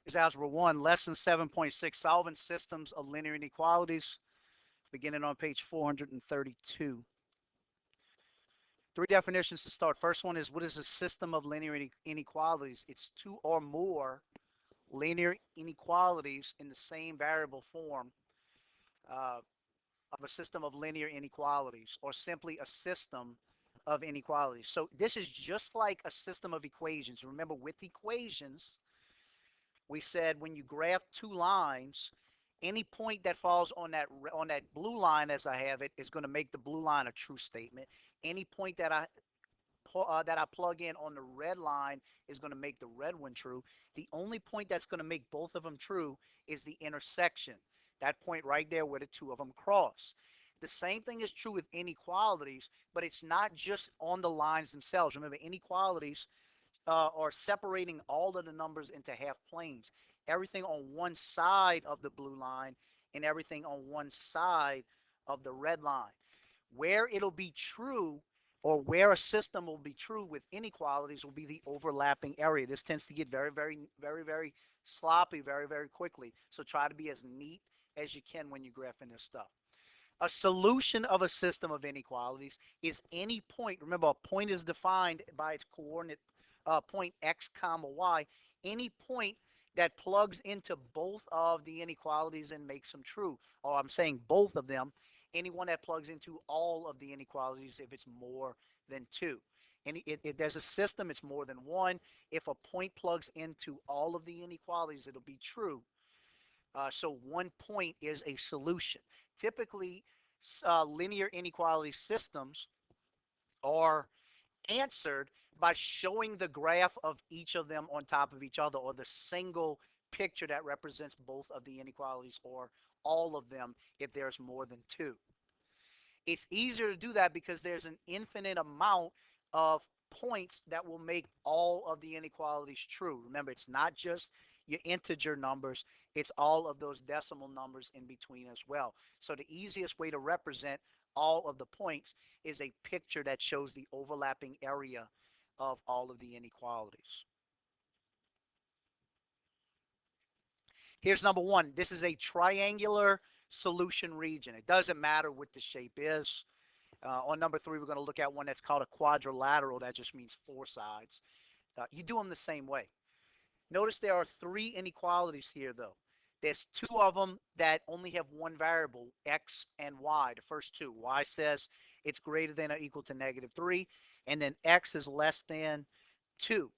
Is Algebra 1, Lesson 7.6, Solving Systems of Linear Inequalities, beginning on page 432. Three definitions to start. First one is, what is a system of linear inequalities? It's two or more linear inequalities in the same variable form uh, of a system of linear inequalities, or simply a system of inequalities. So this is just like a system of equations. Remember, with equations, we said when you graph two lines, any point that falls on that blue line as I have it is going to make the blue line a true statement. Any point that I plug in on the red line is going to make the red one true. The only point that's going to make both of them true is the intersection. That point right there where the two of them cross. The same thing is true with inequalities, but it's not just on the lines themselves. Remember, inequalities are separating all of the numbers into half planes. Everything on one side of the blue line and everything on one side of the red line. Where it'll be true, or where a system will be true with inequalities, will be the overlapping area. This tends to get very sloppy very quickly. So try to be as neat as you can when you graphing this stuff. A solution of a system of inequalities is any point. Remember, a point is defined by its coordinate point x comma y. Any point that plugs into both of the inequalities and makes them true. Or I'm saying both of them. Anyone that plugs into all of the inequalities if it's more than two. And if there's a system, it's more than one. If a point plugs into all of the inequalities, it'll be true. So one point is a solution. Typically, linear inequality systems are answered by showing the graph of each of them on top of each other, or the single picture that represents both of the inequalities, or all of them if there's more than two. It's easier to do that because there's an infinite amount of points that will make all of the inequalities true. Remember, it's not just your integer numbers, it's all of those decimal numbers in between as well. So the easiest way to represent all of the points is a picture that shows the overlapping area of all of the inequalities. Here's number one. This is a triangular solution region. It doesn't matter what the shape is. On number three, we're going to look at one that's called a quadrilateral. That just means four sides. You do them the same way. Notice there are three inequalities here, though. There's two of them that only have one variable, x and y. The first two. Y says it's greater than or equal to -3, and then x is less than 2.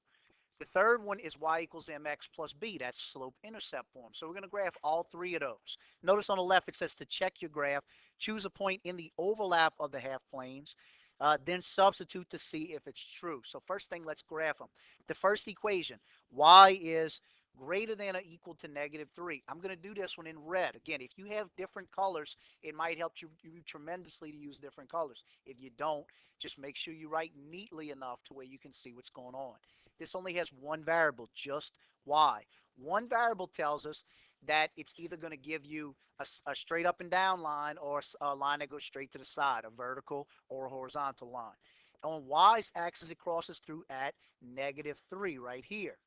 The third one is y equals mx plus b. That's slope-intercept form. So we're going to graph all three of those. Notice on the left it says to check your graph, choose a point in the overlap of the half planes, then substitute to see if it's true. So first thing, let's graph them. The first equation, y is greater than or equal to -3. I'm going to do this one in red. Again, if you have different colors, it might help you tremendously to use different colors. If you don't, just make sure you write neatly enough to where you can see what's going on. This only has one variable, just y. One variable tells us that it's either going to give you a straight up and down line, or a line that goes straight to the side, a vertical or a horizontal line. On y's axis, it crosses through at -3 right here.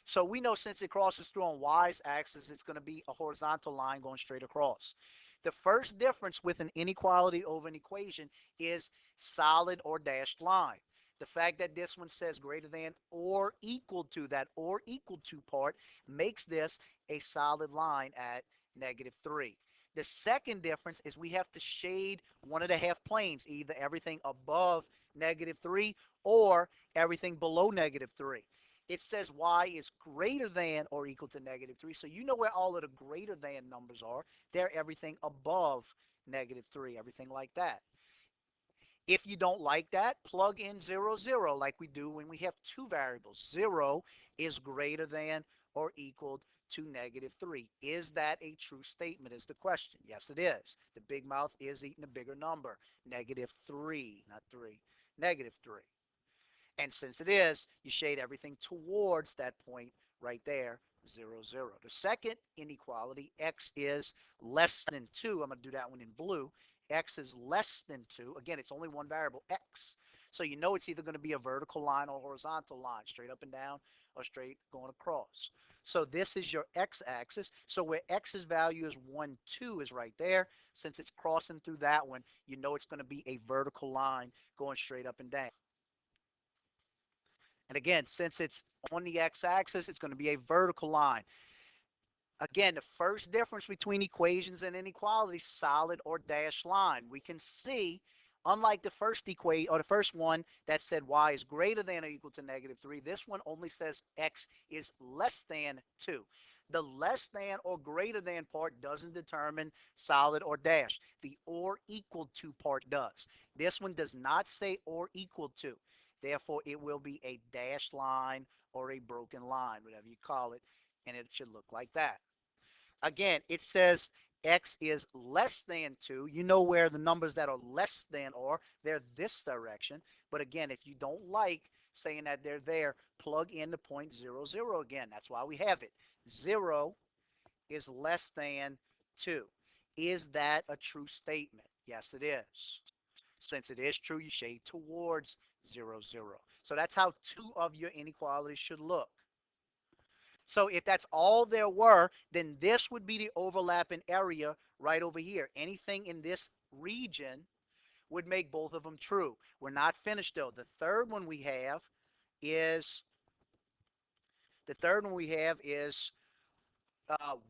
So we know since it crosses through on y's axis, it's going to be a horizontal line going straight across. The first difference with an inequality over an equation is solid or dashed line. The fact that this one says greater than or equal to, that or equal to part makes this a solid line at -3. The second difference is we have to shade one of the half planes, either everything above -3 or everything below -3. It says y is greater than or equal to -3. So you know where all of the greater than numbers are. They're everything above -3, everything like that. If you don't like that, plug in 0, 0 like we do when we have two variables. 0 is greater than or equal to -3. Is that a true statement is the question. Yes, it is. The big mouth is eating a bigger number. -3, not 3. -3. And since it is, you shade everything towards that point right there, 0, 0. The second inequality, x is less than 2. I'm going to do that one in blue. X is less than 2. Again, it's only one variable, x. So you know it's either going to be a vertical line or a horizontal line, straight up and down or straight going across. So this is your x-axis. So where x's value is 1, 2 is right there. Since it's crossing through that one, you know it's going to be a vertical line going straight up and down. And again, since it's on the x-axis, it's going to be a vertical line. Again, the first difference between equations and inequalities, solid or dashed line. We can see, unlike the first equation or the first one that said y is greater than or equal to -3, this one only says x is less than 2. The less than or greater than part doesn't determine solid or dashed. The or equal to part does. This one does not say or equal to. Therefore, it will be a dashed line or a broken line, whatever you call it, and it should look like that. Again, it says x is less than 2. You know where the numbers that are less than are. They're this direction. But again, if you don't like saying that they're there, plug in the point 0, 0 again. That's why we have it. 0 is less than 2. Is that a true statement? Yes, it is. Since it is true, you shade towards 0, 0. So that's how two of your inequalities should look. So if that's all there were, then this would be the overlapping area right over here. Anything in this region would make both of them true. We're not finished though. Is the third one we have is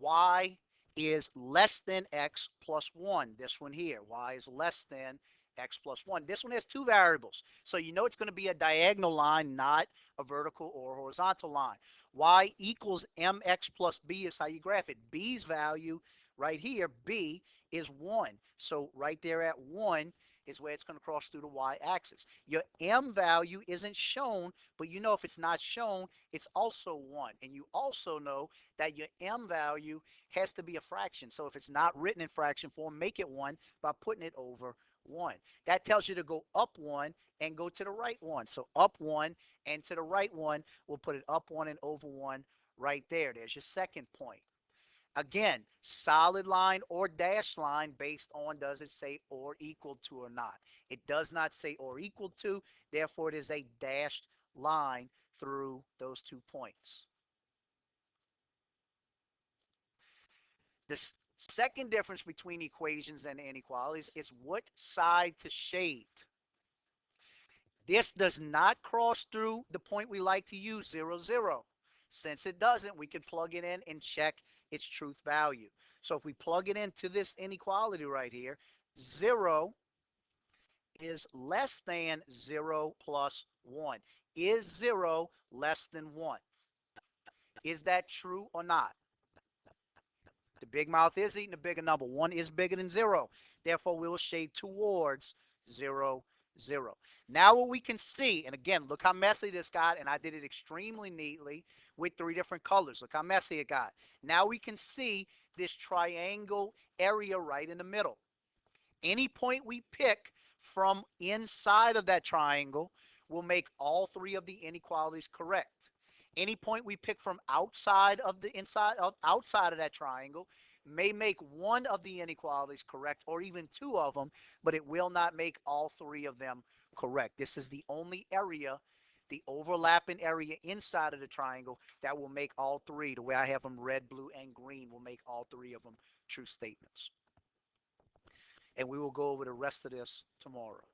y is less than x plus 1. This one here, y is less than x plus 1. This one has two variables. So you know it's going to be a diagonal line, not a vertical or horizontal line. Y equals mx plus b is how you graph it. B's value right here, b, is 1. So right there at 1 is where it's going to cross through the y-axis. Your m value isn't shown, but you know if it's not shown, it's also 1. And you also know that your m value has to be a fraction. So if it's not written in fraction form, make it 1 by putting it over 1. That tells you to go up 1 and go to the right 1. So up 1 and to the right 1, we'll put it up 1 and over 1 right there. There's your second point. Again, solid line or dashed line based on does it say or equal to or not. It does not say or equal to, therefore it is a dashed line through those 2 points. The second difference between equations and inequalities is what side to shade. This does not cross through the point we like to use, 0, 0. Since it doesn't, we can plug it in and check its truth value. So if we plug it into this inequality right here, 0 is less than 0 plus 1. Is 0 less than 1? Is that true or not? The big mouth is eating a bigger number. 1 is bigger than 0. Therefore, we will shade towards 0, 0. Now what we can see, and again, look how messy this got, and I did it extremely neatly with 3 different colors. Look how messy it got. Now we can see this triangle area right in the middle. Any point we pick from inside of that triangle will make all 3 of the inequalities correct. Any point we pick from outside of the outside of that triangle may make one of the inequalities correct or even 2 of them, but it will not make all 3 of them correct. This is the only area, the overlapping area inside of the triangle that will make all 3. The way I have them red, blue, and green will make all 3 of them true statements. And we will go over the rest of this tomorrow.